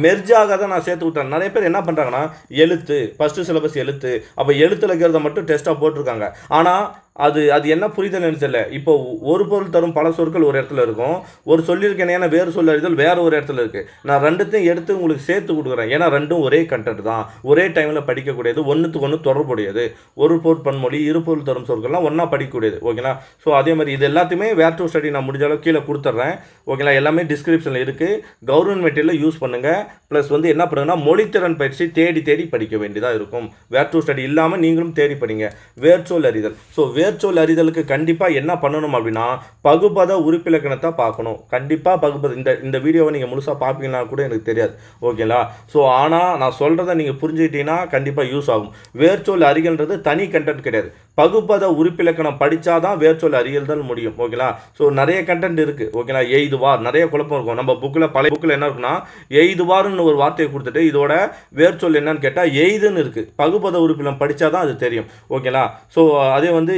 மெர்ஜாக தான் நான் சேர்த்து விட்டேன். நிறைய பேர் என்ன பண்ணுறாங்கன்னா எழுத்து ஃபஸ்ட்டு சிலபஸ் எழுத்து, அப்போ எழுத்தில் இருக்கிறத மட்டும் டெஸ்ட்டாக போட்டிருக்காங்க. ஆனால் அது என்ன புரிதல்னு தெரியல. இப்போ ஒரு பொருள் தரும் பல சொற்கள் ஒரு இடத்துல இருக்கும், ஒரு சொல்லியிருக்கேன் ஏன்னா வேறு சொல் அறிதல் வேறு ஒரு இடத்துல இருக்குது. நான் ரெண்டுத்தையும் எடுத்து உங்களுக்கு சேர்த்து கொடுக்குறேன். ஏன்னா ரெண்டும் ஒரே கண்டென்ட் தான், ஒரே டைமில் படிக்கக்கூடியது, ஒன்றுத்துக்கு ஒன்று தொடர்புடையது. ஒரு பொருள் பன்மொழி, இரு பொருள் தரும் சொற்கள்லாம் ஒன்றா படிக்கக்கூடியது. ஓகேங்களா? ஸோ அதே மாதிரி இது எல்லாத்தையுமே வேர் டு ஸ்டடி நான் முடிஞ்ச அளவு கீழே கொடுத்துட்றேன். ஓகேங்களா? எல்லாமே டிஸ்கிரிப்ஷனில் இருக்குது. கவர்மெண்ட் மெட்டீரியலில் யூஸ் பண்ணுங்கள். ப்ளஸ் வந்து என்ன பண்ணுங்கன்னா மொழித்திறன் பயிற்சி தேடி படிக்க வேண்டியதாக இருக்கும். வேர் டு ஸ்டடி இல்லாமல் நீங்களும் தேடி படிங்க. வேர்ச்சொல் அறிதல். ஸோ வேர்ச்சொல் அறிதலுக்கு கண்டிப்பாக என்ன பண்ணணும் அப்படின்னா பகுபத உறுப்பிலக்கணத்தை பார்க்கணும். கண்டிப்பாக பகுபத இந்த வீடியோவை நீங்கள் முழுசாக பார்ப்பீங்கன்னா கூட எனக்கு தெரியாது. ஓகேங்களா? ஸோ ஆனால் நான் சொல்கிறத நீங்கள் புரிஞ்சுக்கிட்டீங்கன்னா கண்டிப்பாக யூஸ் ஆகும். வேர்ச்சொல் அறிகள்ன்றது தனி கண்டென்ட் கிடையாது. பகுபத உறுப்பிலக்கணம் படித்தாதான் வேர்ச்சொல் அறியல்தல் முடியும். ஓகேங்களா? ஸோ நிறைய கண்டென்ட் இருக்குது. ஓகேங்களா? எய்துவார் நிறைய குழப்பம் இருக்கும். நம்ம புக்கில் பழைய புக்கில் என்ன இருக்குன்னா எய்துவார்னு ஒரு வார்த்தையை கொடுத்துட்டு இதோட வேர்ச்சொல் என்னன்னு கேட்டால் எய்துன்னு இருக்குது. பகுபத உறுப்பிலம் படித்தாதான் அது தெரியும். ஓகேங்களா? ஸோ அதே வந்து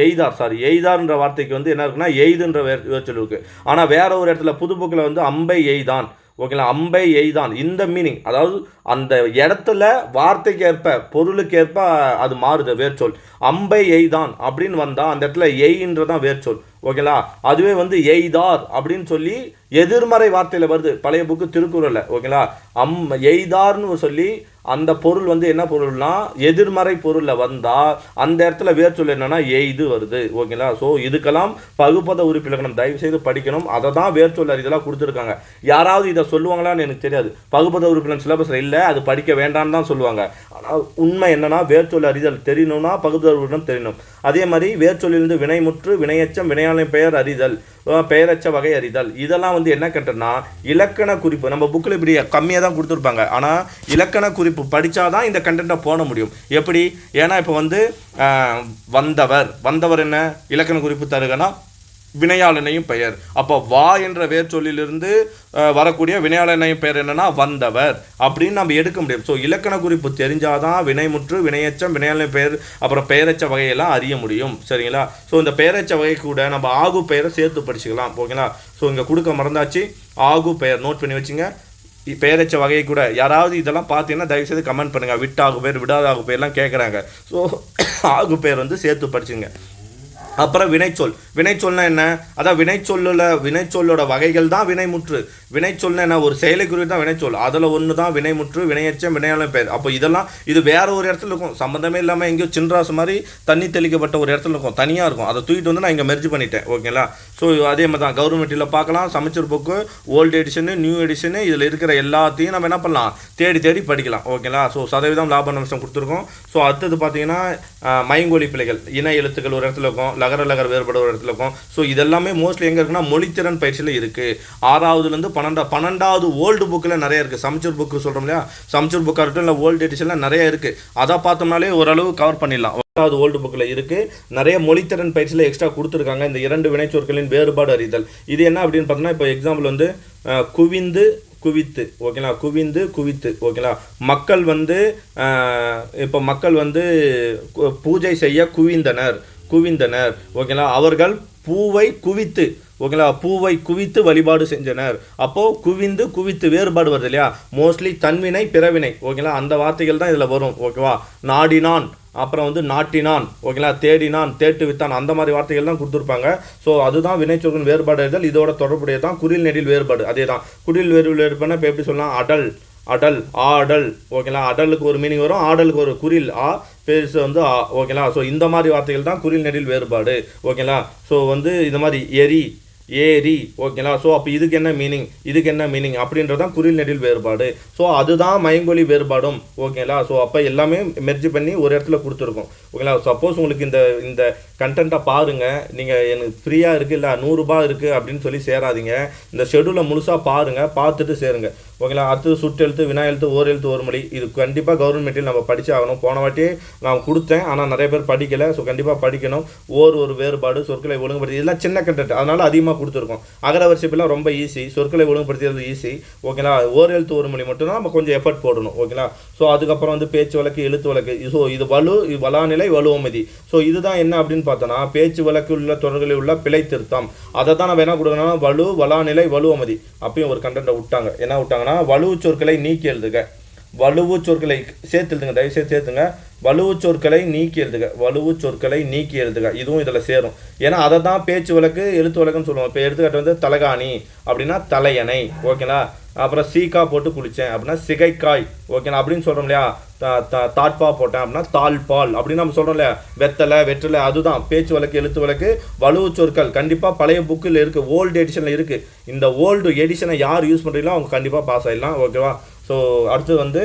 எய்தார்ன்ற வார்த்தைக்கு வந்து என்ன இருக்குன்னா எய்துன்ற வேர்ச்சொல் இருக்குது. ஆனால் வேற ஒரு இடத்துல புது புக்கில் வந்து அம்பை எய்தான். ஓகேங்களா? அம்பை எய்தான் இந்த மீனிங், அதாவது அந்த இடத்துல வார்த்தைக்கு ஏற்ப பொருளுக்கு ஏற்ப அது மாறுது வேர்ச்சொல். அம்பை எய்தான் அப்படின்னு வந்தால் அந்த இடத்துல எய்ன்றதான் வேர்ச்சொல். ஓகேங்களா? அதுவே வந்து எய்தார் அப்படின்னு சொல்லி எதிர்மறை வார்த்தையில் வருது பழைய புக்கு திருக்குறளில். ஓகேங்களா? எய்தார்னு சொல்லி அந்த பொருள் வந்து என்ன பொருள்னா எதிர்மறை பொருளில் வந்தால் அந்த இடத்துல வேர்ச்சொல் என்னன்னா எய்து வருது. ஓகேங்களா? ஸோ இதுக்கெல்லாம் பகுபத உறுப்பிலக்கணம் தயவு செய்து படிக்கணும். அதை தான் வேர்ச்சொல் அறிதலாக கொடுத்துருக்காங்க. யாராவது இதை சொல்லுவாங்களான்னு எனக்கு தெரியாது. பகுபத உறுப்பிலக்கணம் சிலபஸில் இல்லை, அது படிக்க வேண்டாம்னு தான் சொல்லுவாங்க. ஆனால் உண்மை என்னன்னா வேர்ச்சொல் அறிதல் தெரியணும்னா பகுபத உறுப்பிலக்கணம் தெரியணும். அதே மாதிரி வேர்ச்சொல்லிலிருந்து வினைமுற்று வினையச்சம் வினையாளை பெயர் அறிதல் பெயரச்ச வகை அறிதல் இதெல்லாம் வந்து என்ன கட்டனா இலக்கண குறிப்பு. நம்ம புக்கில் இப்படி கம்மியாக தான் கொடுத்துருப்பாங்க. ஆனால் இலக்கண குறிப்பு படித்தாதான் இந்த கண்டென்ட்டை போட முடியும். எப்படி? ஏன்னா இப்போ வந்து வந்தவர் என்ன இலக்கண குறிப்பு தருகனா வினையாளனையும் பெயர். அப்போ வா என்ற வேர்ச்சொல்லிலிருந்து வரக்கூடிய வினையாளனையும் பெயர் என்னன்னா வந்தவர் அப்படின்னு நம்ம எடுக்க முடியும். ஸோ இலக்கண குறிப்பு தெரிஞ்சாதான் வினைமுற்று வினையச்சம் வினையாளனை பெயர் அப்புறம் பெயரச்ச வகையெல்லாம் அறிய முடியும். சரிங்களா? ஸோ இந்த பெயரச்ச வகை கூட நம்ம ஆகு பெயரை சேர்த்து படிச்சுக்கலாம். ஓகேங்களா? ஸோ இங்கே கொடுக்க மறந்தாச்சு. ஆகு பெயர் நோட் பண்ணி வச்சுங்க. பெயரச்ச வகையை கூட யாராவது இதெல்லாம் பார்த்தீங்கன்னா தயவுசெய்து கமெண்ட் பண்ணுங்கள். விட்டாகு பெயர் விடாதாகு பெயர்லாம் கேட்குறாங்க. ஸோ ஆகு பெயர் வந்து சேர்த்து படிச்சுங்க. அப்புறம் வினைச்சொல்னா என்ன? அதான் வினைச்சொல்லோட வகைகள் தான் வினைமுற்று. வினைச்சொல்னா என்ன? ஒரு செயலை குறித்து தான் வினைச்சொல். அதில் ஒன்று தான் வினைமுற்று வினையச்சம் வினையாள பெயர். அப்போ இதெல்லாம் இது வேற ஒரு இடத்துல இருக்கும். சம்மந்தமே இல்லாமல் எங்கேயோ சின்ராசு மாதிரி தண்ணி தெளிக்கப்பட்ட ஒரு இடத்துல இருக்கும், தனியாக இருக்கும். அதை தூக்கிட்டு வந்து நான் இங்கே மெர்ஜ் பண்ணிட்டேன். ஓகேங்களா? ஸோ அதே மாதிரி தான் கவர்மெண்ட்டில் பார்க்கலாம். சமைச்சர் book old edition new edition இதில் இருக்கிற எல்லாத்தையும் நம்ம என்ன பண்ணலாம் தேடி படிக்கலாம். ஓகேங்களா? ஸோ சதவீதம் லாப நஷ்டம் கொடுத்துருக்கோம். ஸோ அடுத்தது பார்த்தீங்கன்னா மைங்கோலி பிழைகள் இன எழுத்துக்கள் ஒரு இடத்துல இருக்கும், லகர வேறுபட ஒரு இடத்துல இருக்கும். ஸோ இதெல்லாமே மோஸ்ட்லி எங்கே இருக்குன்னா மொழித்திறன் பயிற்சியில் இருக்குது. 6வதுலேருந்து 12வது ஓல்டு புக்கில் நிறைய இருக்குது. சமைச்சர் புக்கு சொல்கிறோம் இல்லையா, சமைச்சர் புக்காக இருக்கட்டும் இல்லை ஓல்டு எடிஷனில் நிறைய இருக்குது. அதை பார்த்தோம்னாலே ஓரளவு கவர் பண்ணிடலாம். அது ஓல்டு புக்கில் இருக்குது. நிறைய மொழித்திறன் பயிற்சியில் எக்ஸ்ட்ரா கொடுத்துருக்காங்க. இந்த 2 வினைச்சொற்களின் வேறுபாடு அறிதல் இது என்ன அப்படின்னு பார்த்தோம்னா இப்போ எக்ஸாம்பிள் வந்து குவிந்து குவித்து. ஓகேங்களா? குவிந்து குவித்து. ஓகேங்களா? மக்கள் வந்து பூஜை செய்ய குவிந்தனர். ஓகேங்களா? அவர்கள் பூவை குவித்து. ஓகேங்களா? பூவை குவித்து வழிபாடு செஞ்சனர். அப்போது குவிந்து குவித்து வேறுபாடு வருது இல்லையா? மோஸ்ட்லி தன்வினை பிறவினை. ஓகேங்களா? அந்த வார்த்தைகள் தான் இதில் வரும். ஓகேவா? நாடினான், அப்புறம் வந்து நாட்டினான். ஓகேங்களா? தேடினான், தேட்டு வித்தான், அந்த மாதிரி வார்த்தைகள் தான் கொடுத்துருப்பாங்க. ஸோ அதுதான் வினைச்சொற்களின் வேறுபாடு அறிதல். இதோட தொடர்புடைய தான் குறில் நெடில் வேறுபாடு. அதே தான் குறில் வேறுபாடுனா இப்போ எப்படி சொல்லலாம்? அடல் ஆடல். ஓகேங்களா? அடலுக்கு ஒரு மீனிங் வரும், ஆடலுக்கு ஒரு குறில் ஆ பேசு வந்து ஆ. ஓகேங்களா? ஸோ இந்த மாதிரி வார்த்தைகள் தான் குறில் நெடில் வேறுபாடு. ஓகேங்களா? ஸோ வந்து இந்த மாதிரி ஏரி. ஓகேங்களா? ஸோ அப்போ இதுக்கு என்ன மீனிங் அப்படின்றதான் குறில் நெடில் வேறுபாடு. ஸோ அதுதான் மைங்கோலி வேறுபாடும். ஓகேங்களா? ஸோ அப்போ எல்லாமே மெர்ஜ் பண்ணி ஒரு இடத்துல கொடுத்துருக்கோம். ஓகேங்களா? சப்போஸ் உங்களுக்கு இந்த கண்டென்ட்டை பாருங்கள், நீங்கள் எனக்கு ஃப்ரீயாக இருக்குது இல்லை 100 ரூபாய் இருக்குது அப்படின்னு சொல்லி சேராதீங்க. இந்த ஷெடியூலை முழுசாக பாருங்கள், பார்த்துட்டு சேருங்க. ஓகேங்களா? அடுத்தது சுட்டெழுத்து வினா எழுத்து ஓர் எழுத்து ஒரு மொழி இது கண்டிப்பாக கவர்மெண்ட் மெட்டீரியல் நம்ம படித்து ஆகணும். போன வாட்டி நான் கொடுத்தேன், ஆனால் நிறைய பேர் படிக்கலை. ஸோ கண்டிப்பாக படிக்கணும். ஒரு வேறுபாடு சொற்களை ஒழுங்குபடுத்தி இதெல்லாம் சின்ன கண்டென்ட், அதனால் அதிகமாக கொடுத்துருக்கோம். அகரவரிசைப்பெல்லாம் ரொம்ப ஈஸி, சொற்களை ஒழுங்குபடுத்துறது ஈஸி. ஓகேங்களா? ஓர் எழுத்து ஒரு மொழி மட்டும்தான் நம்ம கொஞ்சம் எஃபர்ட் போடணும். ஓகேங்களா? ஸோ அதுக்கப்புறம் வந்து பேச்சு வழக்கு எழுத்து வழக்கு. ஸோ இது வளாநிலை வலுவமதி. ஸோ இதுதான் என்ன அப்படின்னு பார்த்தோன்னா பேச்சு வழக்கு உள்ள தொடர்களில் உள்ள பிழை திருத்தம். அதை தான் நம்ம என்ன கொடுக்கணும்னா வளாநிலை வலுவமதி. அப்பயும் ஒரு கண்டென்ட்டை விட்டாங்க. என்ன விட்டாங்கன்னா வலுவு சொற்களை நீக்கி எழுதுக. வலுவு சொற்களை சேர்த்து எழுதுங்க, தயவுசெய்து சேர்த்துங்க. வலுவு சொற்களை நீக்கி எழுதுக. இதுவும் இதில் சேரும். ஏன்னா அதை தான் பேச்சு வழக்கு எழுத்து வழக்குன்னு சொல்லுவோம். இப்போ எடுத்துக்காட்டு வந்து தலகாணி அப்படின்னா தலையணை. ஓகேங்களா? அப்புறம் சீக்கா போட்டு குளித்தேன் அப்படின்னா சிகைக்காய். ஓகேங்களா? அப்படின்னு சொல்கிறோம் இல்லையா? தாட்பா போட்டேன் அப்படின்னா தாழ்பால் அப்படின்னு நம்ம சொல்கிறோம் இல்லையா? வெற்றிலை. அதுதான் பேச்சு வழக்கு எழுத்து வழக்கு. வலுவு சொற்கள் கண்டிப்பாக பழைய புக்கில் இருக்குது, ஓல்டு எடிஷனில் இருக்குது. இந்த ஓல்டு எடிஷனை யார் யூஸ் பண்ணுறீங்களோ அவங்க கண்டிப்பாக பாஸ் ஆகிடலாம். ஓகேவா? ஸோ அடுத்து வந்து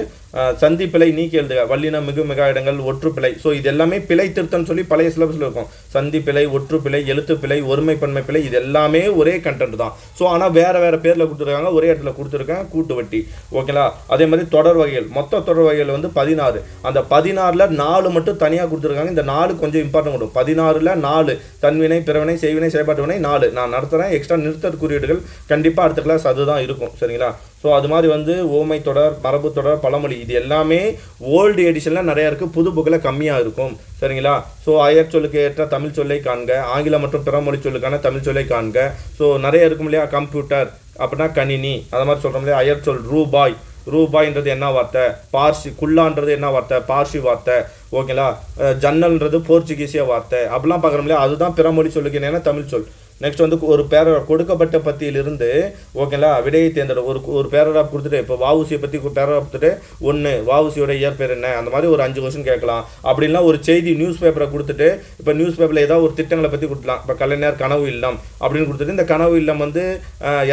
சந்தி பிழை நீக்கி எழுதுக, வல்லின மிகு மிகா இடங்கள், ஒற்று பிழை. ஸோ இது எல்லாமே பிழை திருத்தம்னு சொல்லி பழைய சிலபஸில் இருக்கும். சந்தி பிழை, ஒற்று பிழை, எழுத்து பிழை, ஒருமை பன்மை பிழை, இது எல்லாமே ஒரே கண்டென்ட் தான். ஸோ ஆனால் வேறு வேறு பேரில் கொடுத்துருக்காங்க, ஒரே இடத்துல கொடுத்துருக்கேன் கூட்டு வட்டி. ஓகேங்களா? அதே மாதிரி தொடர் வகைகள், மொத்த தொடர் வகைகள் வந்து 16. அந்த 16ல் 4 மட்டும் தனியாக கொடுத்துருக்காங்க. இந்த 4 கொஞ்சம் இம்பார்ட்டன் கொடுக்கும். 16ல் 4 தன்வினை, பிறவினை, செய்வினை, செயல்பாட்டு வினை 4 நான் நடத்துகிறேன். எக்ஸ்ட்ரா நிறுத்தற் குறியீடுகள் கண்டிப்பாக அடுத்த கிளாஸ் அதுதான் இருக்கும். சரிங்களா? ஸோ அது மாதிரி வந்து ஓமை தொடர், மரபு தொடர், பழமொழி, இது எல்லாமே ஓல்டு எடிஷனில் நிறையா இருக்குது, புது புக்கில் கம்மியாக இருக்கும். சரிங்களா? ஸோ அயற் சொல்லுக்கு ஏற்ற தமிழ் சொல்லை காண்க, ஆங்கிலம் மற்றும் பிற மொழி சொல்லுக்கான தமிழ் சொல்லை காண்க. ஸோ நிறைய இருக்கும் இல்லையா? கம்ப்யூட்டர் அப்படின்னா கணினி, அது மாதிரி சொல்கிறோம் இல்லையா? அயற் சொல் ரூபாய், ரூபாய்ன்றது என்ன வார்த்தை? பார்சி. குல்லான்றது என்ன வார்த்தை? பார்சி வார்த்தை. ஓகேங்களா? ஜன்னல்ன்றது போர்ச்சுகீசிய வார்த்தை. அப்படிலாம் பார்க்குறோம் இல்லையா? அதுதான் பிற மொழி சொல்லுக்கு என்னென்னா தமிழ் சொல். நெக்ஸ்ட் வந்து ஒரு பேராகிராஃப் கொடுக்கப்பட்ட பத்தியிலிருந்து ஓகேங்களா விடையை தேர்ந்தெடு. ஒரு பேராகிராஃப் கொடுத்துட்டு இப்போ வாவுசியை பற்றி பேராகிராஃப் கொடுத்துட்டு 1 வாவுசியோட இயற்பெயர் என்ன, அந்த மாதிரி ஒரு 5 கொஸ்டின் கேட்கலாம். அப்படின்னா ஒரு செய்தி நியூஸ் பேப்பரை கொடுத்துட்டு இப்போ நியூஸ் பேப்பரில் ஏதாவது ஒரு திட்டங்களை பற்றி கொடுக்கலாம். இப்போ கலைஞர் கனவு இல்லம் அப்படின்னு கொடுத்துட்டு இந்த கனவு இல்லம் வந்து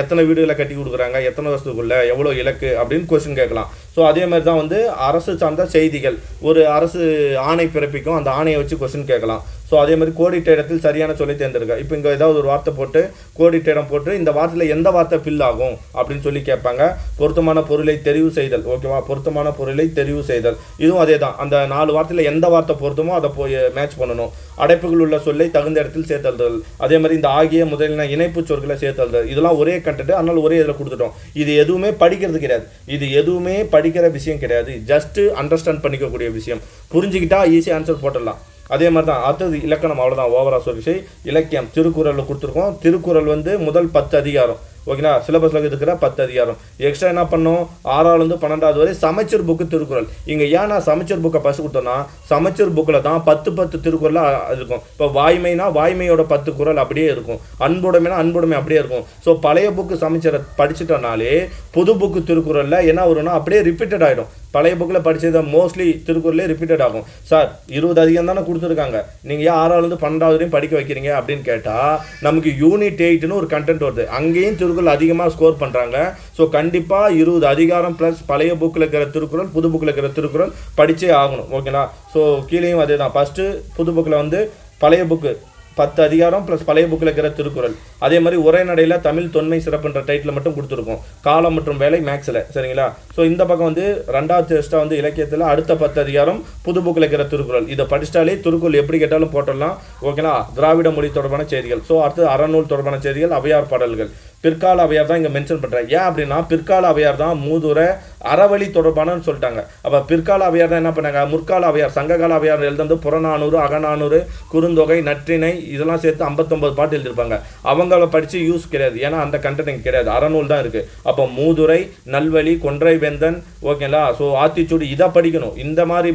எத்தனை வீடுகளை கட்டி கொடுக்குறாங்க, எத்தனை வருஷத்துக்குள்ள, எவ்வளோ இலக்கு அப்படின்னு கொஸ்டின் கேட்கலாம். ஸோ அதே மாதிரி தான் வந்து அரசு சார்ந்த செய்திகள், ஒரு அரசு ஆணை பிறப்பிக்கும், அந்த ஆணையை வச்சு கொஸ்டின் கேட்கலாம். ஸோ அதே மாதிரி கோடிட்ட இடத்தில் சரியான சொல்லி தேர்ந்தெடுக்க. இப்போ இங்கே ஏதாவது ஒரு வார்த்தை போட்டு கோடிட்ட இடம் போட்டு இந்த வார்த்தையில் எந்த வார்த்தை ஃபில் ஆகும் அப்படின்னு சொல்லி கேட்பாங்க. பொருத்தமான பொருளை தெரிவு செய்தல். ஓகேவா? பொருத்தமான பொருளை தெரிவு செய்தல், இதுவும் அதே தான். அந்த 4 வார்த்தையில் எந்த வார்த்தை பொருத்தமோ அதை போய் மேட்ச் பண்ணணும். அடைப்புகள் உள்ள சொல்லை தகுந்த இடத்தில் சேர்த்தல். அதே மாதிரி இந்த ஆகிய முதலின இணைப்பு சொற்களை சேர்த்தல். இதெல்லாம் ஒரே கண்டென்ட், அதனால ஒரே இதில் கொடுத்துட்டோம். இது எதுவுமே படிக்கிறது கிடையாது, இது எதுவுமே படிக்கிற விஷயம் கிடையாது. ஜஸ்ட் அண்டர்ஸ்டாண்ட் பண்ணிக்கக்கூடிய விஷயம். புரிஞ்சுக்கிட்டா ஈஸியாக ஆன்சர் போட்டுடலாம். அதே மாதிரி தான் அடுத்தது இலக்கணம். அவ்வளோதான், ஓவரா சொல்லி இலக்கியம் திருக்குறளில் கொடுத்துருக்கோம். திருக்குறள் வந்து முதல் 10 அதிகாரம். ஓகேங்களா? சிலபஸில் இருக்கிற 10 அதிகாரம். எக்ஸ்ட்ரா என்ன பண்ணோம்? 6ஆவது 12வது வரை சமச்சீர் புக்கு திருக்குறள். இங்கே ஏன் நான் சமச்சீர் புக்கை ஃபஸ்ட் கொடுத்தோன்னா, சமச்சீர் புக்கில் தான் 10 திருக்குறளாக இருக்கும். இப்போ வாய்மைனா வாய்மையோட 10 குறள் அப்படியே இருக்கும், அன்புடைமைனா அன்புடைமை அப்படியே இருக்கும். ஸோ பழைய புக்கு சமச்சீரை படிச்சுட்டோனாலே புது புக்கு திருக்குறளில் என்ன வரும்னா அப்படியே ரிப்பீட்டட் ஆகிடும். பழைய புக்கில் படித்தது மோஸ்ட்லி திருக்குறளே ரிப்பீட்டட் ஆகும். சார் 20 அதிகம் தானே கொடுத்துருக்காங்க, நீங்கள் ஏன் 6ஆவது 12வது வரையும் படிக்க வைக்கிறீங்க அப்படின்னு கேட்டால், நமக்கு யூனிட் 8ன்னு ஒரு கண்டென்ட் வருது, அங்கேயும் திருக்குறள் அதிகமாக ஸ்கோர் பண்ணுறாங்க. ஸோ கண்டிப்பாக 20 அதிகாரம் ப்ளஸ் பழைய புக்கில் இருக்கிற திருக்குறள், புது புக்கில் இருக்கிற திருக்குறள் படித்தே ஆகணும். ஓகேங்களா? ஸோ கீழேயும் அதே தான். ஃபஸ்ட்டு புது புக்கில் வந்து பழைய புக்கு 10 அதிகாரம் ப்ளஸ் பழைய புக்கில் இருக்கிற திருக்குறள். அதே மாதிரி உரைநடையில் தமிழ் தொன்மை சிறப்புன்ற டைட்டில் மட்டும் கொடுத்துருக்கோம். காலம் மற்றும் வேலை மேக்ஸில். சரிங்களா? ஸோ இந்த பக்கம் வந்து 2வது டெஸ்ட்டாக வந்து இலக்கியத்தில் அடுத்த 10 அதிகாரம் புது புக்கில் இருக்கிற திருக்குறள். இதை படிச்சிட்டாலே திருக்குறள் எப்படி கேட்டாலும் போட்டுடலாம். ஓகேங்களா? திராவிட மொழி தொடர்பான செய்திகள். ஸோ அடுத்து அறநூல் தொடர்பான செய்திகள், அவையார் பாடல்கள். பிற்கால அவையார் தான் இங்கே மென்ஷன் பண்ணுறேன். ஏன் அப்படின்னா பிற்கால அவையார் தான் மூதுரை அறவழி தொடர்பானு சொல்லிட்டாங்க. அப்போ பிற்கால அவையார் தான் என்ன பண்ணாங்க? முற்கால அவையார், சங்ககால அவையார் எழுதுறது புறநானூறு, அகநானூறு, குறுந்தொகை, நற்றிணை இதெல்லாம் சேர்த்து 59 பாட்டு எழுதியிருப்பாங்க. அவங்கள படித்து யூஸ் கிடையாது, ஏன்னா அந்த கண்டென்ட் கிடையாது, அறநூல் தான் இருக்குது. அப்போ மூதுரை, நல்வழி, கொன்றை வேந்தன், ஓகேங்களா? ஸோ ஆத்திச்சூடி இதை படிக்கணும். இந்த மாதிரி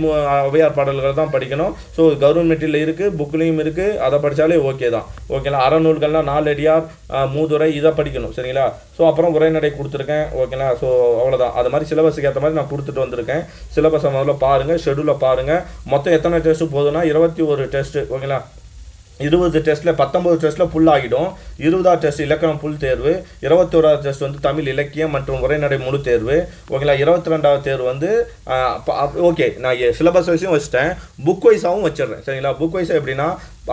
அவையார் பாடல்கள் தான் படிக்கணும். ஸோ கவர்மெண்ட்டில் இருக்குது, புக்லேயும் இருக்குது, அதை படித்தாலே ஓகே தான். ஓகேங்களா? அறநூல்கள்லாம் நாலடியார், மூதுரை இதை படிக்கணும். சரிங்களா? ஸோ அப்புறம் உரைநடை கொடுத்துருக்கேன். ஓகேங்களா? ஸோ அவ்வளோதான். அது மாதிரி சிலபஸுக்கு ஏற்ற மாதிரி நான் கொடுத்துட்டு வந்திருக்கேன். சிலபஸை முதல்ல பாருங்கள், ஷெடியூலில் பாருங்கள். மொத்தம் எத்தனை டெஸ்ட்டு போதுன்னா 21 டெஸ்ட்டு. ஓகேங்களா? 20 டெஸ்ட்டில் 19 டெஸ்ட்டில் ஃபுல் ஆகிடும். 20வது டெஸ்ட் இலக்கணம் ஃபுல் தேர்வு, 21வது டெஸ்ட் வந்து தமிழ் இலக்கியம் மற்றும் உரைநடை முழு தேர்வு. ஓகேங்களா? 22வது தேர்வு வந்து ஓகே நான் சிலபஸ் வைஸும் வச்சுட்டேன், புக் வைஸாகவும் வச்சிடுறேன். சரிங்களா? புக் வைஸாக எப்படின்னா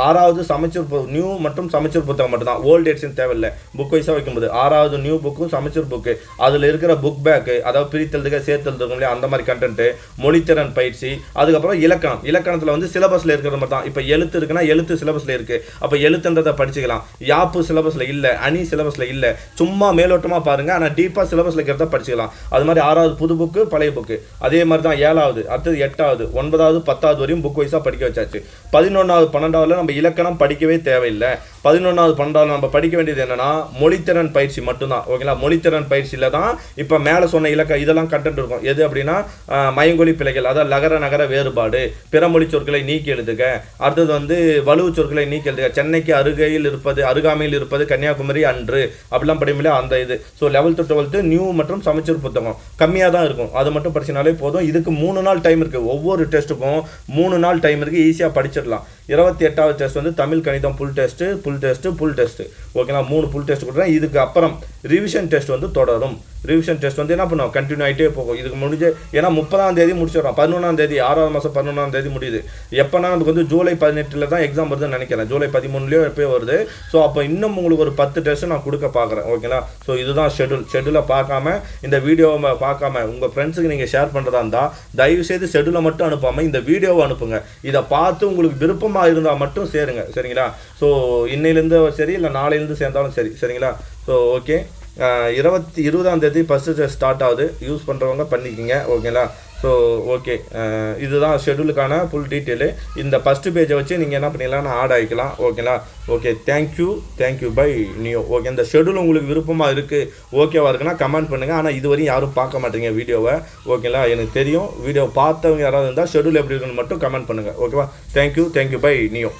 6வது சமச்சீர் நியூ மற்றும் சமச்சீர் புத்தகம் மட்டும்தான், ஓல்டு எடிஷன் தேவையில்லை. புக் வைஸாக வைக்கும்போது 6வது நியூ புக்கும் சமச்சீர் புக்கு, அதில் இருக்கிற புக் பேக்கு, அதாவது பிரித்தெழுதுக சேர்த்தெழுதுக்கும் இல்லையா, அந்த மாதிரி கண்டென்ட்டு, மொழித்திறன் பயிற்சி. அதுக்கப்புறம் இலக்கணம். இலக்கணத்தில் வந்து சிலபஸில் இருக்கிற மாதிரி தான். இப்போ எழுத்து இருக்குன்னா எழுத்து சிலபஸில் இருக்குது, அப்போ எழுத்துன்றதை படிச்சுக்கலாம். யாப்பு சிலபஸில் இல்லை, அணி சிலபஸில் இல்லை, சும்மா மேலோட்டமாக பாருங்கள், ஆனால் டீப்பாக சிலபஸில் இருக்கிறத படிச்சுக்கலாம். அது மாதிரி 6வது புது புக்கு, பழைய புக்கு. அதே மாதிரி தான் 7வது, அடுத்தது 8வது, 9வது, 10வது வரையும் புக் வைஸாக படிக்க வச்சாச்சு. 11வது 12வது நம்ம இலக்கணம் படிக்கவே தேவையில்லை. 11வது 12வது நம்ம படிக்க வேண்டியது என்னன்னா மொழித்திறன் பயிற்சி மட்டும்தான். ஓகேங்களா? மொழித்திறன் பயிற்சியில் தான் இப்போ மேலே சொன்ன இதெல்லாம் கண்டென்ட் இருக்கும். எது அப்படின்னா மயங்கொலி பிழைகள், அதாவது லகர நகர வேறுபாடு, பிறமொழி சொற்களை நீக்கி எழுதுக. அடுத்தது வந்து வலுவு சொற்களை நீக்கி எழுதுக. சென்னைக்கு அருகையில் இருப்பது, அருகாமையில் இருப்பது கன்னியாகுமரி அன்று, அப்படிலாம் படிக்கல அந்த இது. So 11th to 12th new மற்றும் சமச்சீர் புத்தகம் கம்மியாக தான் இருக்கும், அது மட்டும் படிச்சினாலே போதும். இதுக்கு 3 நாள் டைம் இருக்குது. ஒவ்வொரு டெஸ்ட்டுக்கும் 3 நாள் டைம் இருக்குது, ஈஸியாக படிச்சிடலாம். 28வது டெஸ்ட் வந்து தமிழ் கணிதம் ஃபுல் டெஸ்ட்டு. ஓகேங்களா? 3 ஃபுல் டெஸ்ட் கொடுக்குறேன். இதுக்கு அப்புறம் ரிவிஷன் டெஸ்ட் வந்து தொடரும். ரிவிஷன் டெஸ்ட் வந்து என்ன பண்ணுவோம், கண்டினியூ ஆகிட்டே போகும். இதுக்கு முடிஞ்சு ஏன்னா 30ஆம் தேதி முடிச்சிடறோம், 11ஆம் தேதி 6வது மாதம் 11ஆம் தேதி முடியுது. எப்போனா நமக்கு வந்து ஜூலை 18 தான் எக்ஸாம் வருதுன்னு நினைக்கிறேன், ஜூலை 13 எப்போயோ வருது. ஸோ அப்போ இன்னும் உங்களுக்கு ஒரு 10 டெஸ்ட் நான் கொடுக்க பார்க்குறேன். ஓகேங்களா? ஸோ இதுதான் ஷெட்யூலை பார்க்காம, இந்த வீடியோவை பார்க்காம உங்கள் ஃப்ரெண்ட்ஸுக்கு நீங்கள் ஷேர் பண்ணுறதா இருந்தால் தயவுசெய்து ஷெட்யூலை மட்டும் அனுப்பாமல் இந்த வீடியோவை அனுப்புங்க. இதை பார்த்து உங்களுக்கு விருப்பமாக இருந்தால் மட்டும் சேருங்க. சரிங்களா? ஸோ இன்னையிலேருந்து சரி, இல்லை நாளையிலேருந்து சேர்ந்தாலும் சரி. சரிங்களா? ஸோ ஓகே, 20ஆம் தேதி ஃபஸ்ட்டு ஸ்டார்ட் ஆகுது. யூஸ் பண்ணுறவங்க பண்ணிக்கிங்க. ஓகேங்களா? ஸோ ஓகே, இதுதான் ஷெட்யூலுக்கான ஃபுல் டீட்டெயிலு. இந்த ஃபஸ்ட்டு பேஜை வச்சு நீங்கள் என்ன பண்ணிடலாம், ஆட் ஆகிக்கலாம். ஓகேங்களா? Okay, thank you bye neo. Okay, இந்த ஷெட்யூல் உங்களுக்கு விருப்பமாக இருக்குது, ஓகேவா இருக்குன்னா கமெண்ட் பண்ணுங்கள். ஆனால் இதுவரையும் யாரும் பார்க்க மாட்டீங்க வீடியோவை. ஓகேங்களா? எனக்கு தெரியும். வீடியோ பார்த்தவங்க யாராவது இருந்தால் ஷெட்யூல் எப்படி இருக்குன்னு மட்டும் கமெண்ட் பண்ணுங்கள். ஓகேவா? Thank you bye neo.